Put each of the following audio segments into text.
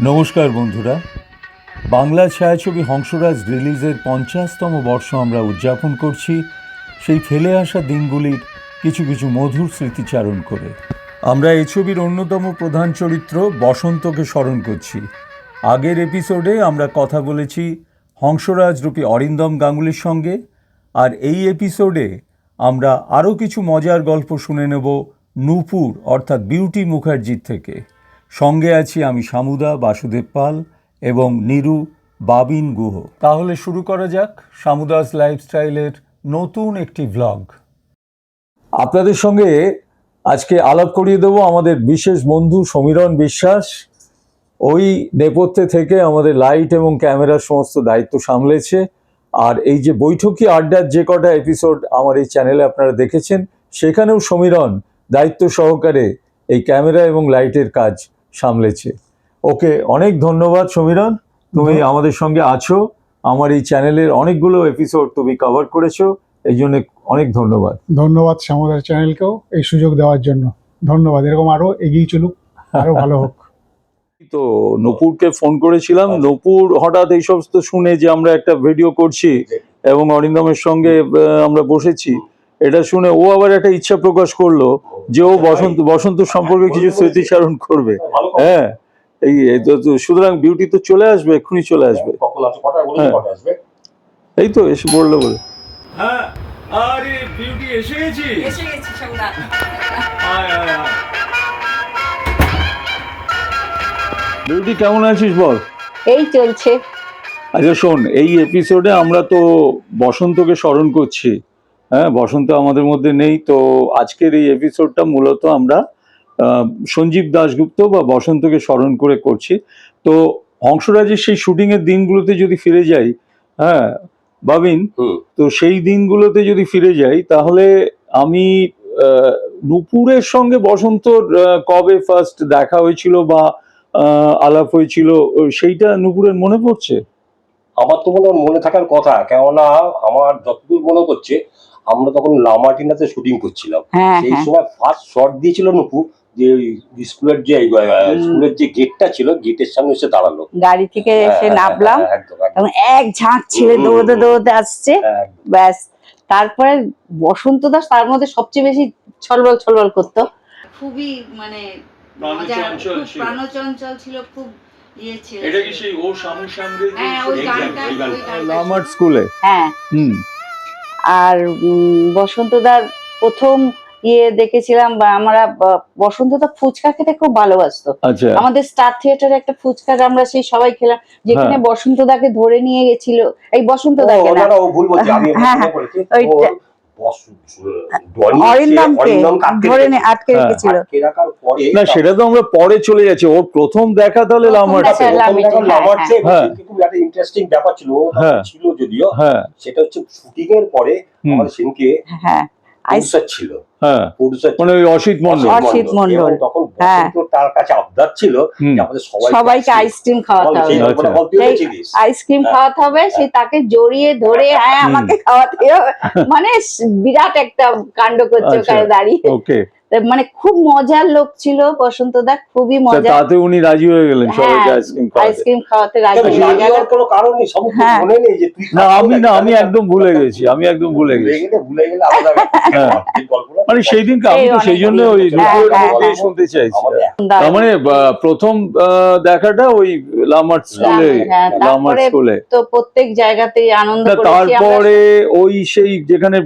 নমস্কার বন্ধুরা, বাংলা ছায়াছবি হংসরাজ রিলিজের 50তম বর্ষ আমরা উদযাপন করছি সেই ফেলে আসা দিনগুলির কিছু কিছু মধুর স্মৃতিচারণ করে। আমরা এই ছবির অন্যতম প্রধান চরিত্র বসন্তকে স্মরণ করছি। আগের এপিসোডে আমরা কথা বলেছি হংসরাজ রূপী অরিন্দম গাঙ্গুলির সঙ্গে, আর এই এপিসোডে আমরা আরও কিছু মজার গল্প শুনে নেব নূপুর অর্থাৎ বিউটি মুখার্জির থেকে। সঙ্গে আছি আমি শামুদা, বাসুদেব পাল এবং নিরু বাবিন গুহ। তাহলে শুরু করা যাক শামুদাস লাইফস্টাইলের নতুন একটি ভ্লগ। আপনাদের সঙ্গে আজকে আলাপ করিয়ে দেবো আমাদের বিশেষ বন্ধু সমীরণ বিশ্বাস। ওই নেপথ্যে থেকে আমাদের লাইট এবং ক্যামেরার সমস্ত দায়িত্ব সামলেছে। আর এই যে বৈঠকি আড্ডার যে কটা এপিসোড আমার এই চ্যানেলে আপনারা দেখেছেন, সেখানেও সমীরণ দায়িত্ব সহকারে এই ক্যামেরা এবং লাইটের কাজ সামলেছে। ওকে অনেক ধন্যবাদ সমীরণ, তুমি আমাদের সঙ্গে আছো। আমার এই চ্যানেলের অনেকগুলো এপিসোড তুমি কভার করেছো, এই জন্য অনেক ধন্যবাদ। ধন্যবাদ শামুদার চ্যানেলকেও এই সুযোগ দেওয়ার জন্য। ধন্যবাদ, এরকম আরো এগিয়ে চলুক, আরো ভালো হোক। তো নূপুরকে ফোন করেছিলাম, নূপুর হঠাৎ এই সমস্ত শুনে যে আমরা একটা ভিডিও করছি এবং অরিন্দমের সঙ্গে আমরা বসেছি, এটা শুনে ও আবার একটা ইচ্ছা প্রকাশ করলো যে ও বসন্ত সম্পর্কে কিছু স্মৃতিচারণ করবে। হ্যাঁ, এই সুতরাং বিউটি তো চলে আসবে, এক্ষুনি চলে আসবে। এই তো এসে বললো বলে। হ্যাঁ, আরে বিউটি এসে গেছি। বিউটি কেমন আছিস বল? এই চলছে। আচ্ছা শোন, এই এপিসোডে আমরা তো বসন্তকে স্মরণ করছি। হ্যাঁ, বসন্ত আমাদের মধ্যে নেই, তো আজকের এই এপিসোডটা মূলত আমরা সঞ্জীব দাশগুপ্ত বা বসন্তকে স্মরণ করে করছি। তো হংসরাজের সেই শুটিং এর দিনগুলোতে যদি ফিরে যাই, হ্যাঁ বাবিন, তো সেই দিনগুলোতে যদি ফিরে যাই তাহলে আমি নূপুরের সঙ্গে বসন্তর কবে ফার্স্ট দেখা হয়েছিল বা আলাপ হয়েছিল সেইটা নূপুরের মনে পড়ছে? আমার তো মনে থাকার কথা, কেননা আমার যতদূর মনে করছে আমরা তখন লামাটিনাতে শুটিং করছিলাম। সেই সময় ফার্স্ট শট দিয়েছিল নূপুর, যে স্কুলের যে গেটটা ছিল, গেটের সামনে এসে দাঁড়ালো, গাড়ি থেকে এসে নামলাম, এবং এক ঝাঁক ছেড়ে দৌড়তে দৌড়তে আসছে, ব্যাস। তারপরে বসন্ত দাস তার মধ্যে সবচেয়ে বেশি ছলবল ছলবল করতো, খুবই মানে প্রাণচঞ্চল ছিল, খুব এটা কি সেই ও শামু শ্যামরে লামার স্কুলে? হ্যাঁ। আর বসন্তদার প্রথম দেখেছিলাম, বা আমরা বসন্তদা ফুচকা খেতে খুব ভালোবাসতো। আমাদের স্টার থিয়েটারে একটা ফুচকা আমরা সেই সবাই খেলাম, যেখানে বসন্তদাকে ধরে নিয়ে গেছিল, এই বসন্তদাকে না, আটকে রেখেছিল। না, সেটা তো আমরা পরে চলে যাচ্ছি। ওর প্রথম দেখা তাহলে ইন্টারেস্টিং ব্যাপার ছিল, ছিল যদিও, সেটা হচ্ছে শুটিং এর পরে আমাদের সেনকে ছিল, মানে ওই অসিত মন্ডল, তখন তার কাছে আবদার ছিল আমাদের সবাইকে আইসক্রিম খাওয়াতে হবে, আইসক্রিম খাওয়াতে হবে, সেই তাকে জড়িয়ে ধরে হ্যাঁ আমাকে খাওয়াতে হবে, মানে বিরাট একটা কাণ্ড করছে ওখানে দাঁড়িয়ে। মানে খুব মজার লোক ছিল বসন্তদা, খুবই মজা। তাতে উনি রাজি হয়ে গেলেন সবাইকে আইসক্রিম খাওয়াতে রাজি হয়ে গেলেন। কোনো কারণ নেই, সব মনে নেই যে তুই আমি একদম ভুলে গেছি, ভুলে গেলে মানে সেই দিনকে আমি তো সেই জন্য ওই শুনতে চাইছি। তার মানে প্রথম দেখাটা ওই লামার স্কুলে, তো প্রত্যেক জায়গাতেই আনন্দ করেছি। তারপরে ওই সেই যেখানে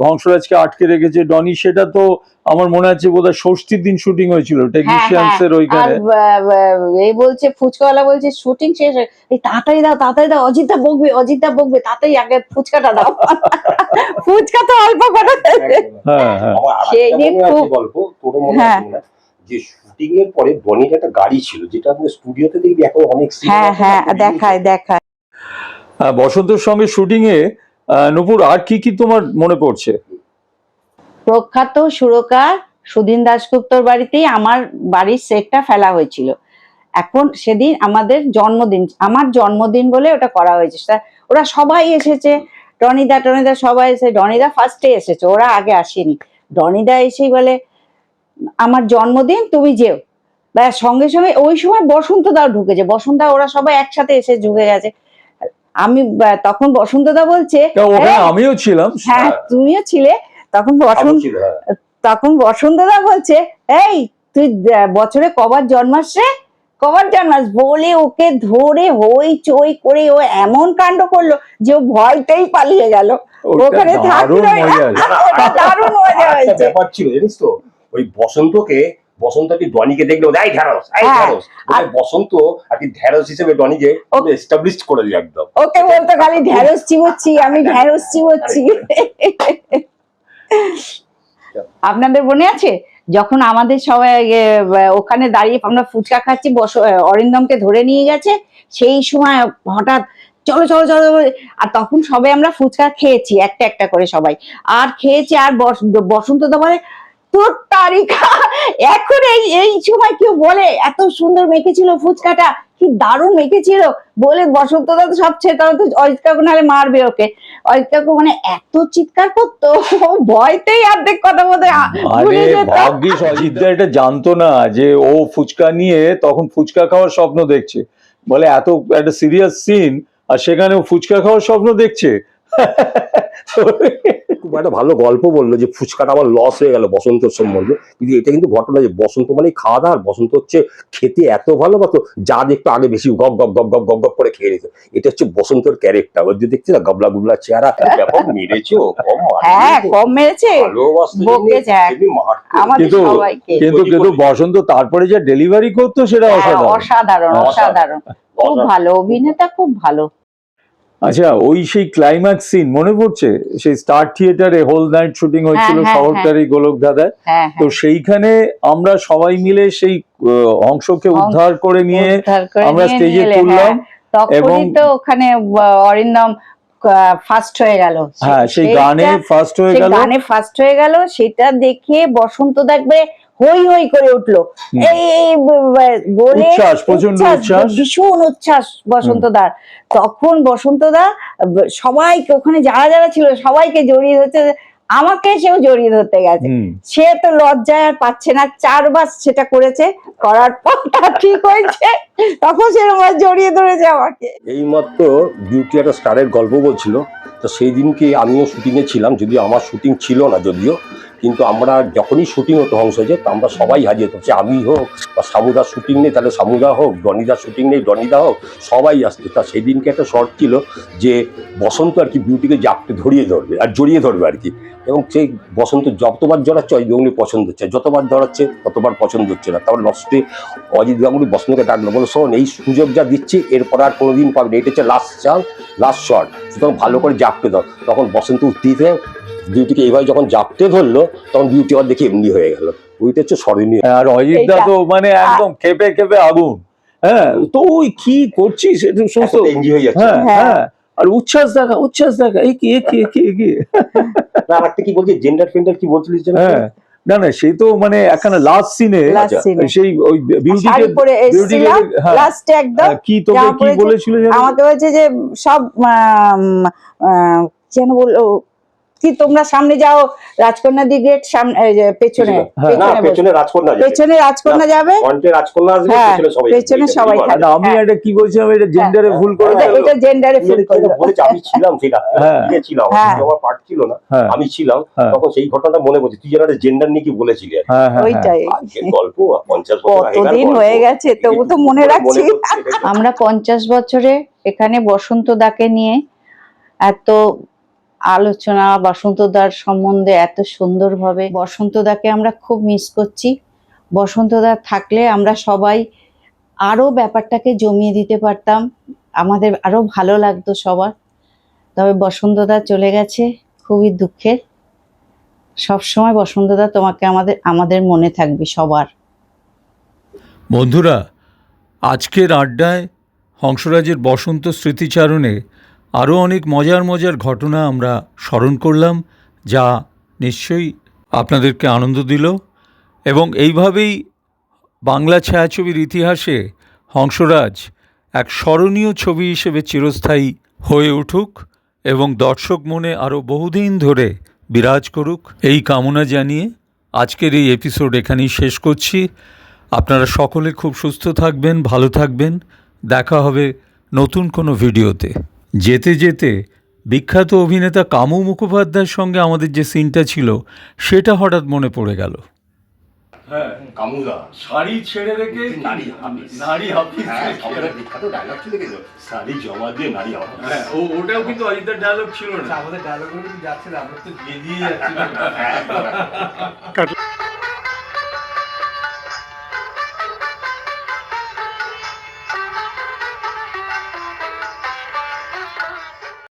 হংসরাজকে আটকে রেখেছে ডনি, সেটা তো আমার মনে আছে বোধহয় ষষ্ঠীর দিন শুটিং হয়েছিল টেকনিশিয়ানস এর ওইখানে। এই বলছে ফুচকাওয়ালা বলছে শুটিং শেষ, এই তাড়াতাড়ি দাও, অজিতদা বকবে, তাড়াতাড়ি আগে ফুচকাটা দাও। ফুচকা তো অল্প করে। সেই দিন খুব গল্প তোর মনে আছে না, যে শুটিং এর পরে বনির একটা গাড়ি ছিল, যেটা আপনি স্টুডিওতে দেখবি এখন অনেক দেখায়। বসন্তের সঙ্গে শুটিং এ নূপুর আর কি তোমার মনে পড়ছে? প্রখ্যাত সুরকার সুধীন দাশগুপ্তর বাড়িতেই আমার বাড়ির সেটটা ফেলা হয়েছিল। এখন সেদিন আমাদের জন্মদিন, আমার জন্মদিন বলে ওটা করা হয়েছে। ওরা সবাই এসেছে, ডনিদা সবাই এসে, ডনিদা ফার্স্টে এসেছে, ওরা আগে আসেনি। ডনিদা এসেই বলে আমার জন্মদিন, তুমি যেও। ব্যাস সঙ্গে সঙ্গে ওই সময় বসন্ত দাও ঢুকেছে, বসন্ত দা ওরা সবাই একসাথে এসে ঢুকে গেছে। আমি তখন বসন্ত দা বলছে, ওখানে আমিও ছিলাম। হ্যাঁ তুমিও ছিলে তখন। তখন বসন্ত দা বলছে, এই তুই বছরে কবার জন্মাস রে, কবার জন্মাস, বলে ওকে ধরে হই চই করে ও এমন কাণ্ড করলো যে ও ভয়টাই পালিয়ে গেল, ওখানে থাকলো। দারুণ মজা হয়েছে। ব্যাপার ছিল জানিস তো, ওই বসন্তকে ডনিকে দেখলো, এই ঢ্যাঁড়স বলে বসন্ত আর কি ঢ্যাঁড়স হিসেবে ডনিকে এস্টাবলিশ করে দিল একদম। ওকে বলতো খালি ঢ্যাঁড়স চিবোচ্ছি, আমি ঢ্যাঁড়স চিবোচ্ছি। আপনাদের মনে আছে যখন আমাদের সবাই ওখানে দাঁড়িয়ে আমরা ফুচকা খাচ্ছি, অরিন্দমকে ধরে নিয়ে গেছে, সেই সময় হঠাৎ চলো চলো চলো, আর তখন সবাই আমরা ফুচকা খেয়েছি একটা একটা করে সবাই, আর খেয়েছি। আর বসন্ত দা বলে, তোর তারিখা এখন এই সময় কেউ বলে এত সুন্দর মেখেছিল ফুচকাটা, কি দারুণ মেখেছিল বলে বসন্ত দা তো সব ছেড়ে, তাহলে তো অজিত কাকু নাহলে মারবে ওকে। অজিত কাকু মানে এত চিৎকার করতো, ভয়তেই অর্ধেক কথা বলতে ভুলে যেত। ভাগ্যিস অজিত দা এটা জানতো না যে ও ফুচকা নিয়ে তখন ফুচকা খাওয়ার স্বপ্ন দেখছে, বলে এত একটা সিরিয়াস সিন আর সেখানে ও ফুচকা খাওয়ার স্বপ্ন দেখছে। খুব একটা ভালো গল্প বললো যে ফুচকাটা আমার লস হয়ে গেল বসন্তর সম্বন্ধে, কিন্তু এটা কিন্তু ঘটনা যে বসন্ত মানে খাওয়া দাওয়া, বসন্ত হচ্ছে খেতে এত ভালোবাসতো, যা দেখতো আগে বেশি গপ গপ গপ গপ গপ গপ করে খেয়ে নিত। এটা হচ্ছে বসন্তর ক্যারেক্টার। ওর যে দেখছি না গাবলা গুবলা চেহারা, ব্যাপক মেরেছে ও, হ্যাঁ কম মেরেছে, কিন্তু বসন্ত তারপরে যে ডেলিভারি করতো সেটা অসাধারণ অসাধারণ, খুব ভালো অভিনেতা, খুব ভালো। আচ্ছা, ওই সেই ক্লাইম্যাক্স সিন মনে পড়ছে, সেই স্টার থিয়েটারে হোল নাইট শুটিং হয়েছিল শহরটারি গোলক দাদায়, তো সেইখানে আমরা সবাই মিলে সেই অংশকে উদ্ধার করে নিয়ে আমরা স্টেজে তুললাম, এবং তো ওখানে অরিন্দম ফার্স্ট হয়ে গেল। হ্যাঁ, সেই গানে ফার্স্ট হয়ে গেল, সেটা দেখে বসন্ত দেখবে হই হই করে উঠলো, এই বলে প্রচন্ড উচ্ছ্বাস, ভীষণ উচ্ছ্বাস বসন্ত দার। তখন বসন্ত দা সবাইকে, ওখানে যারা যারা ছিল সবাইকে জড়িয়ে ধরতে, আমাকে সেও জড়িয়ে ধরতে গেছে, সে তো লজ্জায় আর পাচ্ছে না, 4 বার সেটা করেছে, করার পর ঠিক হয়েছে, তখন সে জড়িয়ে ধরেছে আমাকে। এইমাত্র বিউটি একটা স্টারের গল্প বলছিল, তো সেই দিনকে আমিও শুটিংয়ে ছিলাম, যদিও আমার শুটিং ছিল না যদিও, কিন্তু আমরা যখনই শুটিং হতো হংসজে, তো আমরা সবাই হাজির হতো, আমি হোক বা সামুদার শুটিং নেই তাহলে সামুদা হোক, ডনিদার শুটিং নেই ডনিদা হোক, সবাই আসতো। তা সেই দিনকে একটা শর্ট ছিল যে বসন্ত আর কি বিউটিকে জাপটে ধরিয়ে ধরবে আর জড়িয়ে ধরবে আর কি, এবং সেই বসন্ত যতবার জড়াচ্ছে অজিত গাঙ্গুলি পছন্দ হচ্ছে, যতবার জড়াচ্ছে ততবার পছন্দ হচ্ছে না। তারপর লাস্টে অজিত গাঙ্গুলি বসন্তকে ডাকলো, বলো শোন, এই সুযোগ যা দিচ্ছি এরপর আর কোনোদিন পাবে না, এটা হচ্ছে লাস্ট চান্স, লাস্ট শট, সুতরাং ভালো করে জাপটে দাও। তখন বসন্ত উত্তেজিত বিউটিকে এইভাবে যখন জাপতে ধরলো, তখন বিউটি আবার দেখি এমনি হয়ে গেল। ওইটা হচ্ছে স্মরণীয়। আর অজিত দা তো মানে একদম খেপে খেপে আগুন, হ্যাঁ, তো ওই কি করছিস সমস্ত এনজয় হয়ে যাচ্ছে, হ্যাঁ, আর উচ্ছ্বাস দেখা এই কি একটা কি বলছি, জেন্ডার ফেন্ডার কি বলছিলিস? না না, সেই তো মানে একখানা লাস্ট সিনে সেই ওই বিউটিকে লাস্টে একদম কি তোকে কি বলেছিল, আমাকে বলছে যে সব যেন বললো কি, তোমরা সামনে যাও, রাজকন্যা দি গেট সামনে, পেছনে রাজকন্যা যাবে, পেছনে সবাই থাকবে। আমি এটা কি বলছিলাম, এটা জেন্ডারে ভুল করে, এটা জেন্ডারে ভুল করে বলেছে। আমি ছিলাম সেটা, ছিলাম আমার পার্ট ছিল না, আমি ছিলাম তখন, সেই ঘটনাটা মনে পড়ছে। তুই যেন একটা জেন্ডার নিয়ে কি বলেছিলি, ওইটাই গল্প 50 বছর কতদিন হয়ে গেছে, তবু তো মনে রাখছি। আমরা 50 বছরে এখানে বসন্ত দাকে নিয়ে এত আলোচনা, বসন্ত দার সম্বন্ধে এত সুন্দরভাবে, বসন্ত দাকে আমরা খুব মিস করছি। বসন্ত দা থাকলে আমরা সবাই আরো ব্যাপারটাকে জমিয়ে দিতে পারতাম, আমাদের আরো ভালো লাগতো সবার। তবে বসন্ত দা চলে গেছে, খুবই দুঃখের। সবসময় বসন্ত দা তোমাকে আমাদের মনে থাকবে সবার। বন্ধুরা, আজকের আড্ডায় হংসরাজের বসন্ত স্মৃতিচারণে আরও অনেক মজার মজার ঘটনা আমরা স্মরণ করলাম, যা নিশ্চয়ই আপনাদেরকে আনন্দ দিল, এবং এইভাবেই বাংলা ছায়াছবির ইতিহাসে হংসরাজ এক স্মরণীয় ছবি হিসেবে চিরস্থায়ী হয়ে উঠুক এবং দর্শক মনে আরও বহুদিন ধরে বিরাজ করুক, এই কামনা জানিয়ে আজকের এই এপিসোড এখানেই শেষ করছি। আপনারা সকলে খুব সুস্থ থাকবেন, ভালো থাকবেন। দেখা হবে নতুন কোনো ভিডিওতে। যেতে যেতে বিখ্যাত অভিনেতা কামু মুখোপাধ্যায়ের সঙ্গে আমাদের যে সিনটা ছিল সেটা হঠাৎ মনে পড়ে গেল। হ্যাঁ, কামুদা শাড়ি ছেড়ে রেখে নারী হাফিজ। নারী হাফিজ। হ্যাঁ, আমাদের বিখ্যাত ডায়লগ ছিল কিন্তু শাড়ি জমা দিয়ে নারী হাফিজ। হ্যাঁ, ওটাও কিন্তু অজিতের ডায়লগ ছিল না। আমাদের ডায়লগ যাচ্ছে না, আমরা তো দিয়ে যাচ্ছি। কাট